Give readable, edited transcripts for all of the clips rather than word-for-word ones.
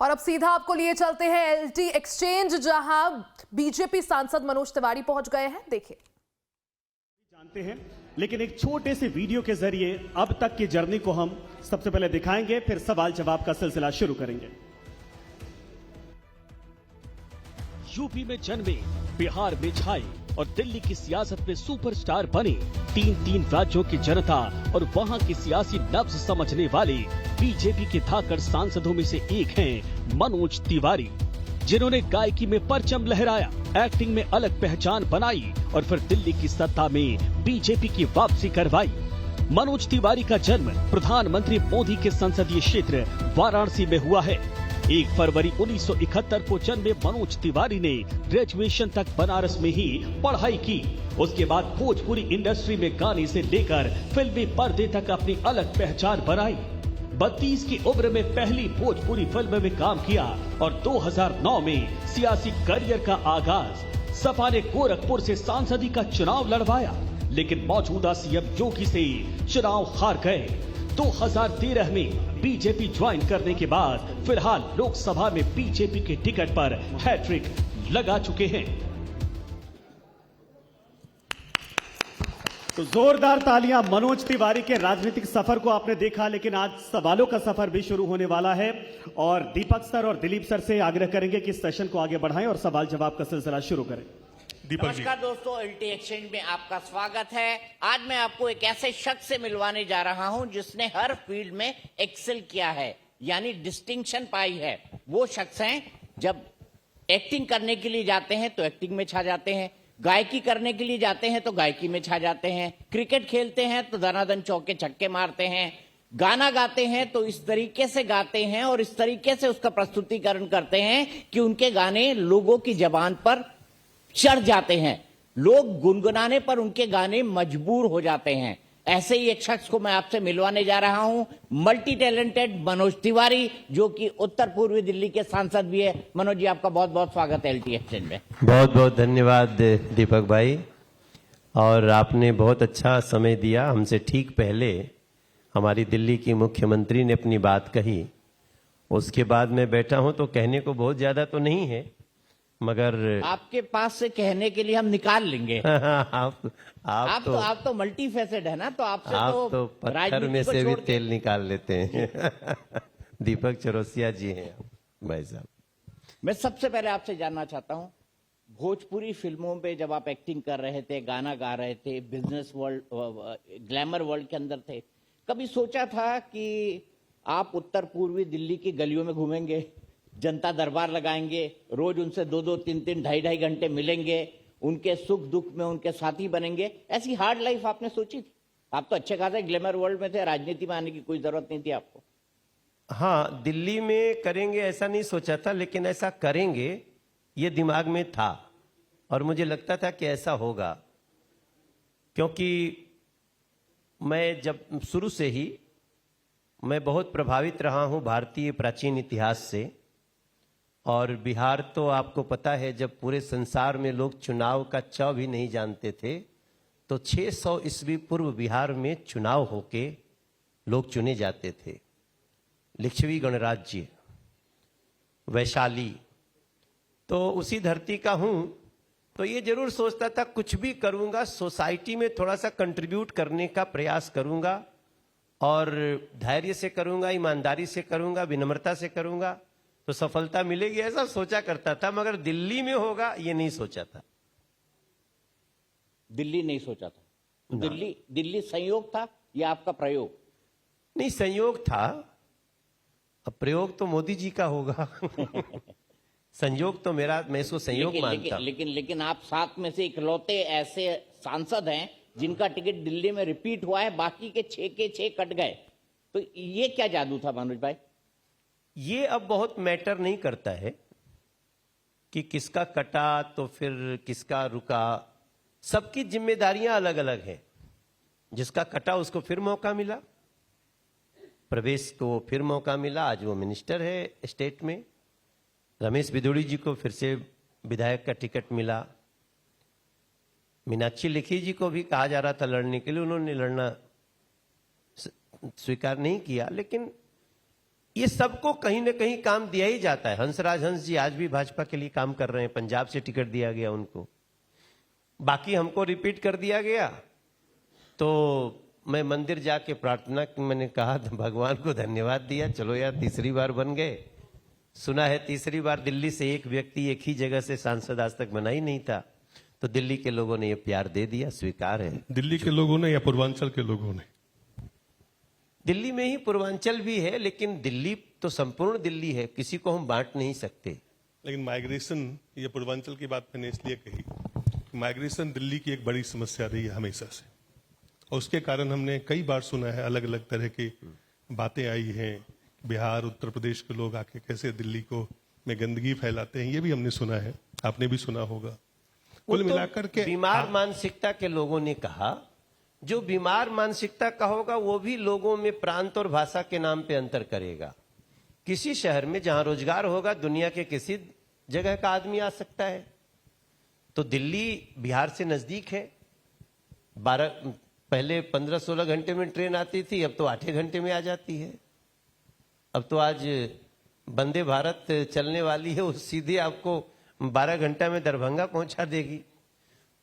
और अब सीधा आपको लिए चलते हैं एलटी एक्सचेंज, जहां बीजेपी सांसद मनोज तिवारी पहुंच गए हैं। देखिए, जानते हैं, लेकिन एक छोटे से वीडियो के जरिए अब तक की जर्नी को हम सबसे पहले दिखाएंगे, फिर सवाल जवाब का सिलसिला शुरू करेंगे। यूपी में जन्मे, बिहार में छाए और दिल्ली की सियासत में सुपरस्टार बने, तीन राज्यों की जनता और वहां की सियासी नब्ज समझने वाले बीजेपी के धाकड़ सांसदों में से एक हैं मनोज तिवारी, जिन्होंने गायकी में परचम लहराया, एक्टिंग में अलग पहचान बनाई और फिर दिल्ली की सत्ता में बीजेपी की वापसी करवाई। मनोज तिवारी का जन्म प्रधानमंत्री मोदी के संसदीय क्षेत्र वाराणसी में हुआ है। 1 फरवरी 1971 को जन्मे मनोज तिवारी ने ग्रेजुएशन तक बनारस में ही पढ़ाई की। उसके बाद भोजपुरी इंडस्ट्री में गाने से लेकर फिल्मी पर्दे तक अपनी अलग पहचान बनाई। 32 की उम्र में पहली भोजपुरी फिल्म में काम किया और 2009 में सियासी करियर का आगाज। सपा ने गोरखपुर से सांसदी का चुनाव लड़वाया, लेकिन मौजूदा सीएम योगी से चुनाव हार गए। 2013 में बीजेपी ज्वाइन करने के बाद फिलहाल लोकसभा में बीजेपी के टिकट पर हैट्रिक लगा चुके हैं। तो जोरदार तालियां मनोज तिवारी के राजनीतिक सफर को आपने देखा, लेकिन आज सवालों का सफर भी शुरू होने वाला है और दीपक सर और दिलीप सर से आग्रह करेंगे कि इस सेशन को आगे बढ़ाएं और सवाल जवाब का सिलसिला शुरू करें। नमस्कार दोस्तों, एलटी एक्सचेंज में आपका स्वागत है। आज मैं आपको एक ऐसे शख्स से मिलवाने जा रहा हूं जिसने हर फील्ड में एक्सेल किया है, यानी डिस्टिंक्शन पाई है। वो शख्स हैं, जब एक्टिंग करने के लिए जाते हैं तो एक्टिंग में छा जाते हैं, गायकी करने के लिए जाते हैं तो गायकी में छा जाते हैं, क्रिकेट खेलते हैं तो दनादन चौके छक्के मारते हैं, गाना गाते हैं तो इस तरीके से गाते हैं और इस तरीके से उसका प्रस्तुतिकरण करते हैं कि उनके गाने लोगों की जबान पर चढ़ जाते हैं, लोग गुनगुनाने पर उनके गाने मजबूर हो जाते हैं। ऐसे ही एक शख्स को मैं आपसे मिलवाने जा रहा हूं, मल्टी टैलेंटेड मनोज तिवारी, जो कि उत्तर पूर्वी दिल्ली के सांसद भी है। मनोज जी, आपका बहुत बहुत स्वागत है एलटी एक्सचेंज में। बहुत बहुत धन्यवाद दीपक भाई, और आपने बहुत अच्छा समय दिया। हमसे ठीक पहले हमारी दिल्ली की मुख्यमंत्री ने अपनी बात कही, उसके बाद मैं बैठा हूं, तो कहने को बहुत ज्यादा तो नहीं है, मगर आपके पास से कहने के लिए हम निकाल लेंगे। आप तो मल्टी फेसेड है ना, तो आपसे आप तो पत्थर में से भी तेल निकाल लेते हैं। दीपक चौरसिया जी हैं भाई साहब। मैं सबसे पहले आपसे जानना चाहता हूं, भोजपुरी फिल्मों पे जब आप एक्टिंग कर रहे थे, गाना गा रहे थे, बिजनेस वर्ल्ड, ग्लैमर वर्ल्ड के अंदर थे, कभी सोचा था कि आप उत्तर पूर्वी दिल्ली की गलियों में घूमेंगे, जनता दरबार लगाएंगे, रोज उनसे 2-2, 3-3, 2.5 घंटे मिलेंगे, उनके सुख दुख में उनके साथी बनेंगे? ऐसी हार्ड लाइफ आपने सोची थी? आप तो अच्छे खासे ग्लैमर वर्ल्ड में थे, राजनीति में आने की कोई जरूरत नहीं थी आपको। हाँ, दिल्ली में करेंगे ऐसा नहीं सोचा था, लेकिन ऐसा करेंगे ये दिमाग में था और मुझे लगता था कि ऐसा होगा, क्योंकि मैं जब शुरू से ही मैं बहुत प्रभावित रहा हूं भारतीय प्राचीन इतिहास से। और बिहार तो आपको पता है, जब पूरे संसार में लोग चुनाव का च भी नहीं जानते थे, तो 600 ईस्वी पूर्व बिहार में चुनाव होके लोग चुने जाते थे। लिच्छवी गणराज्य, वैशाली, तो उसी धरती का हूं। तो ये जरूर सोचता था कुछ भी करूंगा, सोसाइटी में थोड़ा सा कंट्रीब्यूट करने का प्रयास करूंगा और धैर्य से करूंगा, ईमानदारी से करूंगा, विनम्रता से करूंगा तो सफलता मिलेगी, ऐसा सोचा करता था। मगर दिल्ली में होगा ये नहीं सोचा था। दिल्ली नहीं सोचा था? तो दिल्ली संयोग था या आपका प्रयोग? नहीं, संयोग था। अब प्रयोग तो मोदी जी का होगा। संयोग तो मेरा, मैं इसको संयोग मानता हूं। लेकिन आप 7 में से इकलौते ऐसे सांसद हैं जिनका टिकट दिल्ली में रिपीट हुआ है, बाकी के 6 के 6 कट गए। तो ये क्या जादू था मनोज भाई? ये अब बहुत मैटर नहीं करता है कि किसका कटा तो फिर किसका रुका। सबकी जिम्मेदारियां अलग अलग हैं। जिसका कटा उसको फिर मौका मिला, प्रवेश को फिर मौका मिला, आज वो मिनिस्टर है स्टेट में। रमेश बिदुड़ी जी को फिर से विधायक का टिकट मिला। मीनाक्षी लेखी जी को भी कहा जा रहा था लड़ने के लिए, उन्होंने लड़ना स्वीकार नहीं किया। लेकिन ये सबको कहीं ना कहीं काम दिया ही जाता है। हंसराज हंस जी आज भी भाजपा के लिए काम कर रहे हैं, पंजाब से टिकट दिया गया उनको, बाकी हमको रिपीट कर दिया गया। तो मैं मंदिर जाके प्रार्थना की, मैंने कहा भगवान को धन्यवाद दिया, चलो यार तीसरी बार बन गए। सुना है तीसरी बार दिल्ली से एक व्यक्ति एक ही जगह से सांसद आज तक बना ही नहीं था, तो दिल्ली के लोगों ने ये प्यार दे दिया, स्वीकार है। दिल्ली के लोगों ने या पूर्वांचल के लोगों ने? दिल्ली में ही पूर्वांचल भी है, लेकिन दिल्ली तो संपूर्ण दिल्ली है, किसी को हम बांट नहीं सकते। लेकिन माइग्रेशन, ये पूर्वांचल की बात मैंने इसलिए कही, माइग्रेशन दिल्ली की एक बड़ी समस्या रही है हमेशा से, और उसके कारण हमने कई बार सुना है, अलग अलग तरह की बातें आई हैं, बिहार उत्तर प्रदेश के लोग आके कैसे दिल्ली को में गंदगी फैलाते हैं, ये भी हमने सुना है, आपने भी सुना होगा। कुल मिलाकर के बीमार मानसिकता के लोगों ने कहा, जो बीमार मानसिकता का होगा वो भी लोगों में प्रांत और भाषा के नाम पे अंतर करेगा। किसी शहर में जहां रोजगार होगा, दुनिया के किसी जगह का आदमी आ सकता है। तो दिल्ली बिहार से नजदीक है, पहले 15-16 घंटे में ट्रेन आती थी, अब तो 8 घंटे में आ जाती है। अब तो आज वंदे भारत चलने वाली है, वो सीधे आपको 12 घंटा में दरभंगा पहुंचा देगी।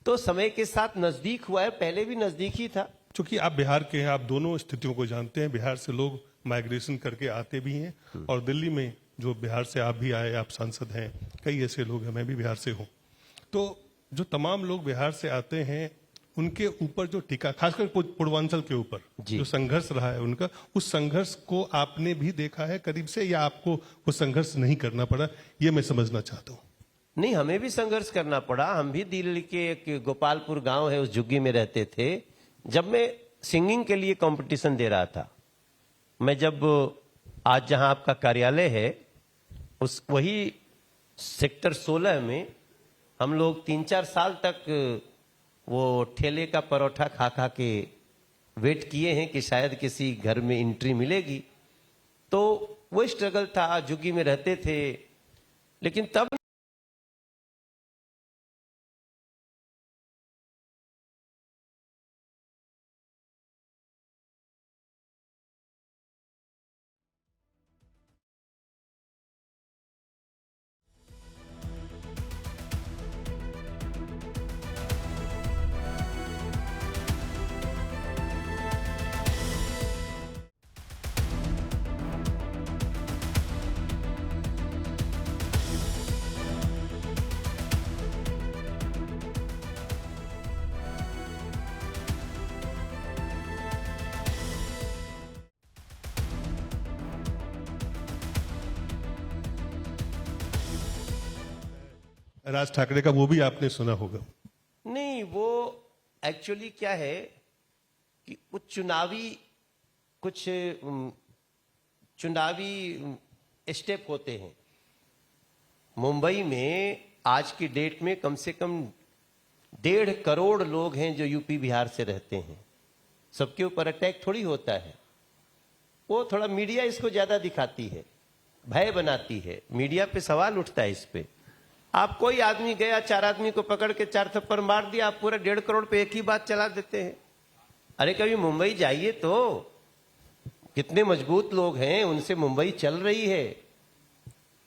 तो समय के साथ नजदीक हुआ है, पहले भी नजदीक ही था। चूंकि आप बिहार के हैं, आप दोनों स्थितियों को जानते हैं। बिहार से लोग माइग्रेशन करके आते भी हैं, और दिल्ली में जो बिहार से आप भी आए, आप सांसद हैं, कई ऐसे लोग हैं, मैं भी बिहार से हूं। तो जो तमाम लोग बिहार से आते हैं, उनके ऊपर जो टीका, खासकर पूर्वांचल के ऊपर जो संघर्ष रहा है उनका, उस संघर्ष को आपने भी देखा है करीब से, या आपको वो संघर्ष नहीं करना पड़ा, ये मैं समझना चाहता हूँ। नहीं, हमें भी संघर्ष करना पड़ा। हम भी दिल्ली के एक गोपालपुर गांव है, उस झुग्गी में रहते थे। जब मैं सिंगिंग के लिए कंपटीशन दे रहा था, मैं जब आज जहां आपका कार्यालय है, उस वही सेक्टर 16 में हम लोग 3-4 साल तक वो ठेले का परोठा खा खा के वेट किए हैं कि शायद किसी घर में एंट्री मिलेगी। तो वो स्ट्रगल था, झुग्गी में रहते थे। लेकिन तब राज ठाकरे का वो भी आपने सुना होगा। नहीं, वो एक्चुअली क्या है कि कुछ चुनावी स्टेप होते हैं। मुंबई में आज की डेट में कम से कम 1.5 करोड़ लोग हैं जो यूपी बिहार से रहते हैं। सबके ऊपर अटैक थोड़ी होता है, वो थोड़ा मीडिया इसको ज्यादा दिखाती है, भय बनाती है, मीडिया पे सवाल उठता है इस पे। आप कोई आदमी गया, 4 आदमी को पकड़ के 4 थप्पड़ मार दिया, आप पूरा 1.5 करोड़ पे एक ही बात चला देते हैं। अरे कभी मुंबई जाइए तो, कितने मजबूत लोग हैं, उनसे मुंबई चल रही है।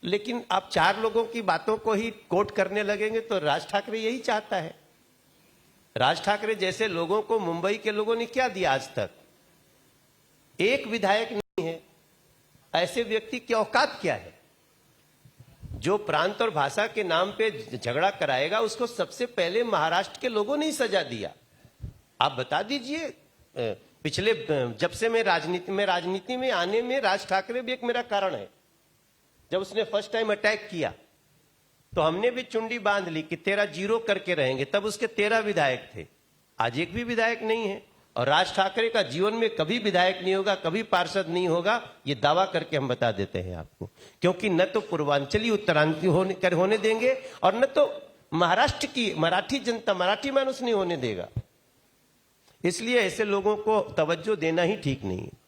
लेकिन आप 4 लोगों की बातों को ही कोट करने लगेंगे तो राज ठाकरे यही चाहता है। राज ठाकरे जैसे लोगों को मुंबई के लोगों ने क्या दिया आज तक? एक विधायक नहीं है। ऐसे व्यक्ति की औकात क्या है? जो प्रांत और भाषा के नाम पे झगड़ा कराएगा, उसको सबसे पहले महाराष्ट्र के लोगों ने ही सजा दिया। आप बता दीजिए, पिछले जब से मैं राजनीति में आने में राज ठाकरे भी एक मेरा कारण है। जब उसने फर्स्ट टाइम अटैक किया तो हमने भी चुंडी बांध ली कि तेरा 0 करके रहेंगे। तब उसके 13 विधायक थे, आज एक भी विधायक नहीं है। और राज ठाकरे का जीवन में कभी विधायक नहीं होगा, कभी पार्षद नहीं होगा, ये दावा करके हम बता देते हैं आपको। क्योंकि न तो पूर्वांचली उत्तरांचली होने देंगे, और न तो महाराष्ट्र की मराठी जनता, मराठी मानुस नहीं होने देगा। इसलिए ऐसे लोगों को तवज्जो देना ही ठीक नहीं है।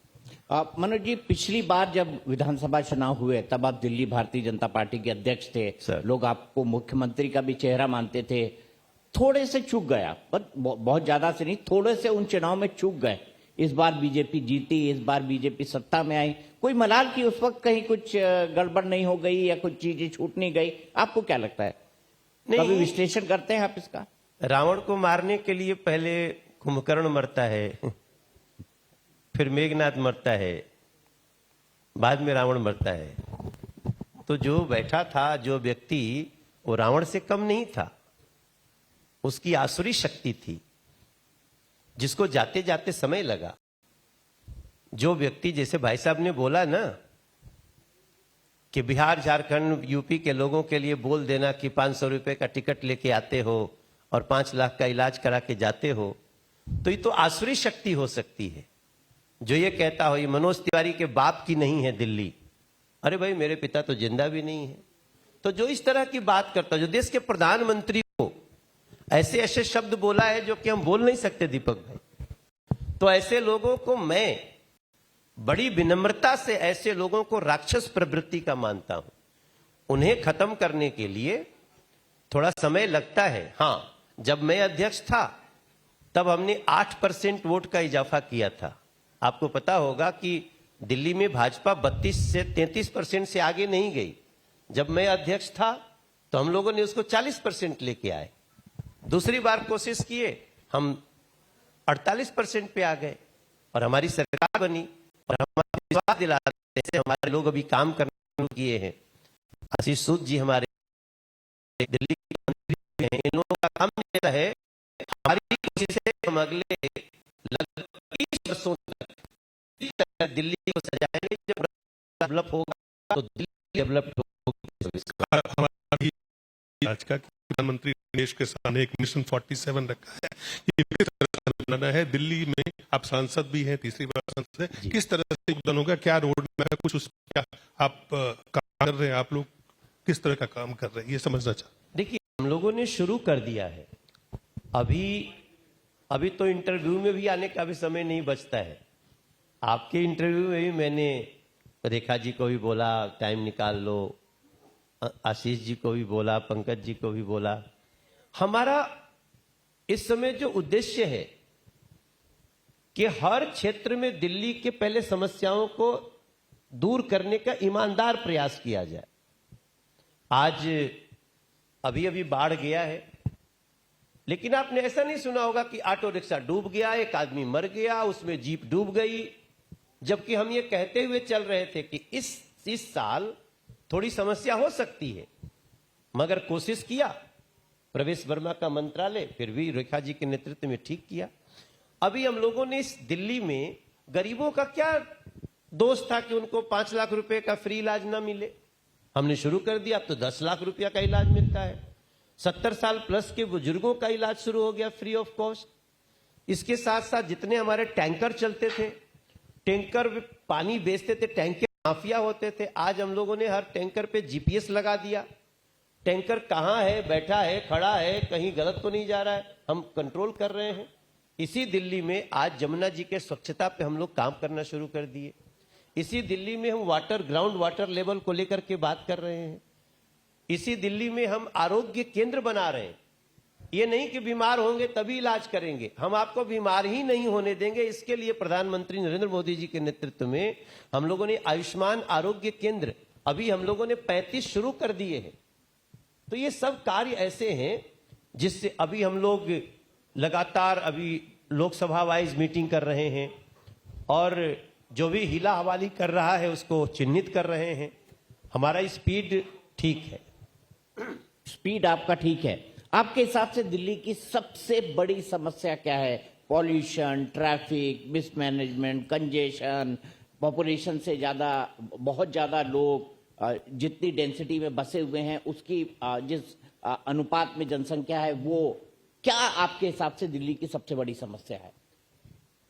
मनोज जी, पिछली बार जब विधानसभा चुनाव हुए तब आप दिल्ली भारतीय जनता पार्टी के अध्यक्ष थे। लोग आपको मुख्यमंत्री का भी चेहरा मानते थे। थोड़े से चूक गया, पर बहुत ज्यादा से नहीं, थोड़े से उन चुनाव में चूक गए। इस बार बीजेपी जीती, इस बार बीजेपी सत्ता में आई, कोई मलाल की उस वक्त कहीं कुछ गड़बड़ नहीं हो गई या कुछ चीजें छूट नहीं गई? आपको क्या लगता है? कभी विश्लेषण करते हैं आप इसका? रावण को मारने के लिए पहले कुंभकर्ण मरता है, फिर मेघनाथ मरता है, बाद में रावण मरता है। तो जो बैठा था, जो व्यक्ति, वो रावण से कम नहीं था। उसकी आसुरी शक्ति थी, जिसको जाते जाते समय लगा। जो व्यक्ति, जैसे भाई साहब ने बोला ना कि बिहार, झारखंड, यूपी के लोगों के लिए बोल देना कि 500 रुपए का टिकट लेके आते हो और 5 लाख का इलाज करा के जाते हो, तो ये तो आसुरी शक्ति हो सकती है। जो ये कहता हो ये मनोज तिवारी के बाप की नहीं है दिल्ली, अरे भाई मेरे पिता तो जिंदा भी नहीं है। तो जो इस तरह की बात करता, जो देश के प्रधानमंत्री को ऐसे ऐसे शब्द बोला है जो कि हम बोल नहीं सकते दीपक भाई, तो ऐसे लोगों को मैं बड़ी विनम्रता से, ऐसे लोगों को राक्षस प्रवृत्ति का मानता हूं। उन्हें खत्म करने के लिए थोड़ा समय लगता है। हां, जब मैं अध्यक्ष था तब हमने 8% वोट का इजाफा किया था। आपको पता होगा कि दिल्ली में भाजपा 32 से 33% से आगे नहीं गई। जब मैं अध्यक्ष था तो हम लोगों ने उसको 40% लेके आए। दूसरी बार कोशिश किए, हम 48% पे आ गए और हमारी सरकार बनी और हमारा विश्वास दिला रहे थे। हमारे लोग अभी काम करना शुरू किए हैं। आशीष सूद जी हमारे दिल्ली के मंत्री हैं, इन लोगों का काम ऐसा है, हमारी कोशिश है हम अगले लगभग 30 वर्षों तक दिल्ली को सजाएंगे। जब डेवलप होगा तो दिल्ली डेवलप होगी। आज का प्रधानमंत्री देश के सामने एक मिशन 47 रखा है। ये किस तरह से बनाना है? दिल्ली में आप सांसद भी हैं, तीसरी बार सांसद है, किस तरह से योगदान होगा? क्या रोड मैप है? कुछ उस क्या आप काम कर रहे हैं? आप लोग किस तरह का काम कर रहे हैं, ये समझना चाहते। देखिए, हम लोगों ने शुरू कर दिया है। अभी तो इंटरव्यू में भी आने का भी समय नहीं बचता है। आपके इंटरव्यू में भी मैंने रेखा जी को भी बोला टाइम निकाल लो, आशीष जी को भी बोला, पंकज जी को भी बोला। हमारा इस समय जो उद्देश्य है कि हर क्षेत्र में दिल्ली के पहले समस्याओं को दूर करने का ईमानदार प्रयास किया जाए। आज अभी बाढ़ गया है, लेकिन आपने ऐसा नहीं सुना होगा कि ऑटो रिक्शा डूब गया, एक आदमी मर गया, उसमें जीप डूब गई। जबकि हम ये कहते हुए चल रहे थे कि इस साल थोड़ी समस्या हो सकती है, मगर कोशिश किया। प्रवेश वर्मा का मंत्रालय फिर भी रेखा जी के नेतृत्व में ठीक किया। अभी हम लोगों ने इस दिल्ली में गरीबों का क्या दोष था कि उनको 5 लाख रुपए का फ्री इलाज ना मिले? हमने शुरू कर दिया, अब तो 10 लाख रुपया का इलाज मिलता है। 70 साल प्लस के बुजुर्गों का इलाज शुरू हो गया फ्री ऑफ कॉस्ट। इसके साथ साथ जितने हमारे टैंकर चलते थे, टैंकर पानी बेचते थे, टैंकर माफिया होते थे, आज हम लोगों ने हर टैंकर पे जीपीएस लगा दिया। टैंकर कहां है, बैठा है, खड़ा है, कहीं गलत तो नहीं जा रहा है, हम कंट्रोल कर रहे हैं। इसी दिल्ली में आज जमुना जी के स्वच्छता पे हम लोग काम करना शुरू कर दिए। इसी दिल्ली में हम वाटर, ग्राउंड वाटर लेवल को लेकर के बात कर रहे हैं। इसी दिल्ली में हम आरोग्य केंद्र बना रहे हैं। ये नहीं कि बीमार होंगे तभी इलाज करेंगे, हम आपको बीमार ही नहीं होने देंगे। इसके लिए प्रधानमंत्री नरेंद्र मोदी जी के नेतृत्व में हम लोगों ने आयुष्मान आरोग्य केंद्र अभी हम लोगों ने 35 शुरू कर दिए हैं। तो ये सब कार्य ऐसे हैं जिससे अभी हम लोग लगातार अभी लोकसभा वाइज मीटिंग कर रहे हैं और जो भी हिला हवाली कर रहा है उसको चिन्हित कर रहे हैं। हमारा स्पीड ठीक है। स्पीड आपका ठीक है। आपके हिसाब से दिल्ली की सबसे बड़ी समस्या क्या है? Pollution, traffic, mismanagement, congestion, population से ज्यादा, बहुत ज्यादा लोग, जितनी डेंसिटी में बसे हुए हैं उसकी जिस अनुपात में जनसंख्या है, वो क्या आपके हिसाब से दिल्ली की सबसे बड़ी समस्या है?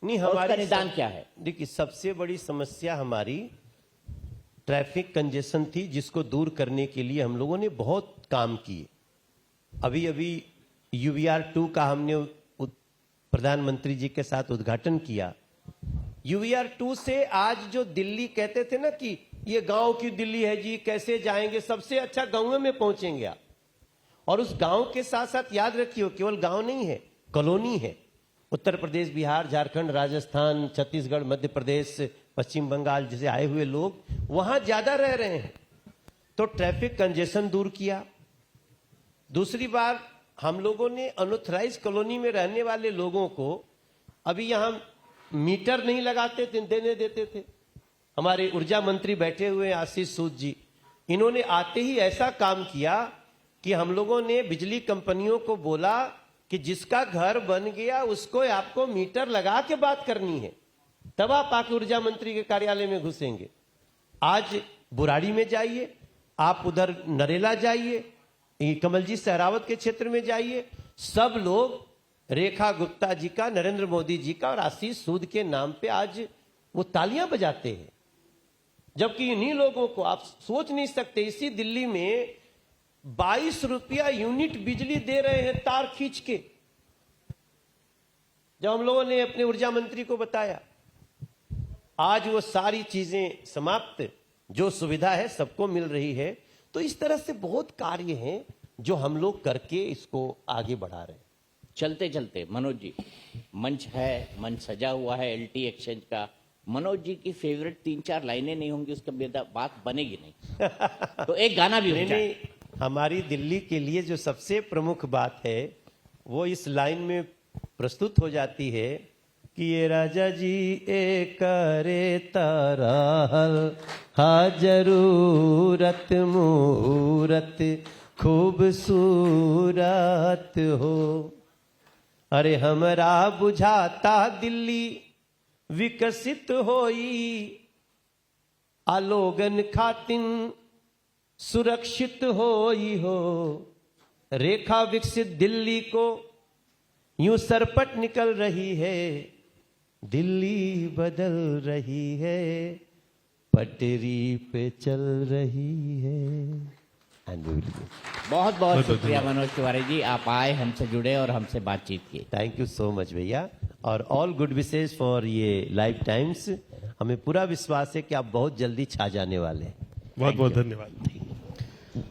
नहीं, हमारा निदान क्या है? देखिए, सबसे बड़ी समस्या हमारी ट्रैफिक कंजेशन थी, जिसको दूर करने के लिए हम लोगों ने बहुत काम किए। अभी UVR 2 का हमने प्रधानमंत्री जी के साथ उद्घाटन किया। UVR 2 से आज जो दिल्ली कहते थे ना कि ये गांव की दिल्ली है जी, कैसे जाएंगे, सबसे अच्छा गांवों में पहुंचेंगे आप। और उस गांव के साथ साथ याद रखिए, केवल गांव नहीं है, कॉलोनी है। उत्तर प्रदेश, बिहार, झारखंड, राजस्थान, छत्तीसगढ़, मध्य प्रदेश, पश्चिम बंगाल जैसे आए हुए लोग वहां ज्यादा रह रहे हैं, तो ट्रैफिक कंजेशन दूर किया। दूसरी बार हम लोगों ने अनऑथराइज कॉलोनी में रहने वाले लोगों को अभी यहां मीटर नहीं लगाते थे, देने देते थे। हमारे ऊर्जा मंत्री बैठे हुए आशीष सूद जी, इन्होंने आते ही ऐसा काम किया कि हम लोगों ने बिजली कंपनियों को बोला कि जिसका घर बन गया उसको आपको मीटर लगा के बात करनी है, तब आप आके ऊर्जा मंत्री के कार्यालय में घुसेंगे। आज बुराड़ी में जाइए, आप उधर नरेला जाइए, कमलजीत सहरावत के क्षेत्र में जाइए, सब लोग रेखा गुप्ता जी का, नरेंद्र मोदी जी का और आशीष सूद के नाम पे आज वो तालियां बजाते हैं। जबकि इन्हीं लोगों को आप सोच नहीं सकते, इसी दिल्ली में 22 रुपया यूनिट बिजली दे रहे हैं तार खींच के। जब हम लोगों ने अपने ऊर्जा मंत्री को बताया, आज वो सारी चीजें समाप्त, जो सुविधा है सबको मिल रही है। तो इस तरह से बहुत कार्य हैं जो हम लोग करके इसको आगे बढ़ा रहे हैं। चलते चलते मनोज जी, मंच है, मंच सजा हुआ है एलटी एक्सचेंज का। मनोज जी की फेवरेट 3-4 लाइनें नहीं होंगी, उसका बात बनेगी नहीं। तो एक गाना भी हो जाए। हमारी दिल्ली के लिए जो सबसे प्रमुख बात है वो इस लाइन में प्रस्तुत हो जाती है कि ये राजा जी एक करे तरहल हा जरूरत मूरत खूबसूरत हो। अरे हमरा बुझाता दिल्ली विकसित होई, आलोगन खातिन सुरक्षित होई हो। रेखा विकसित दिल्ली को यूं सरपट निकल रही है, दिल्ली बदल रही है, पटरी पे चल रही है। बहुत बहुत शुक्रिया मनोज तिवारी जी, आप आए, हमसे जुड़े और हमसे बातचीत की। थैंक यू सो मच भैया, और ऑल गुड विशेष फॉर ये लाइफ टाइम्स। हमें पूरा विश्वास है कि आप बहुत जल्दी छा जाने वाले हैं। बहुत बहुत धन्यवाद।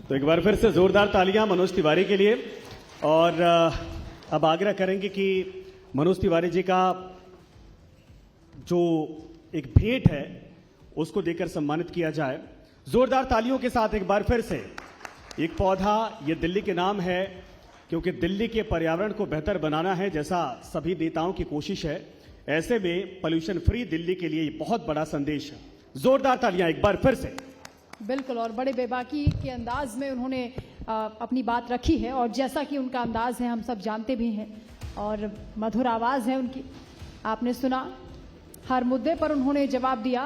तो एक बार फिर से जोरदार तालियां मनोज तिवारी के लिए। और अब आग्रह करेंगे कि मनोज तिवारी जी का जो एक भेंट है उसको देकर सम्मानित किया जाए। जोरदार तालियों के साथ एक बार फिर से। एक पौधा, ये दिल्ली के नाम है, क्योंकि दिल्ली के पर्यावरण को बेहतर बनाना है, जैसा सभी नेताओं की कोशिश है। ऐसे में पोल्यूशन फ्री दिल्ली के लिए ये बहुत बड़ा संदेश है। जोरदार तालियां एक बार फिर से। बिल्कुल, और बड़े बेबाकी के अंदाज में उन्होंने अपनी बात रखी है, और जैसा कि उनका अंदाज है हम सब जानते भी हैं, और मधुर आवाज़ है उनकी। आपने सुना, हर मुद्दे पर उन्होंने जवाब दिया।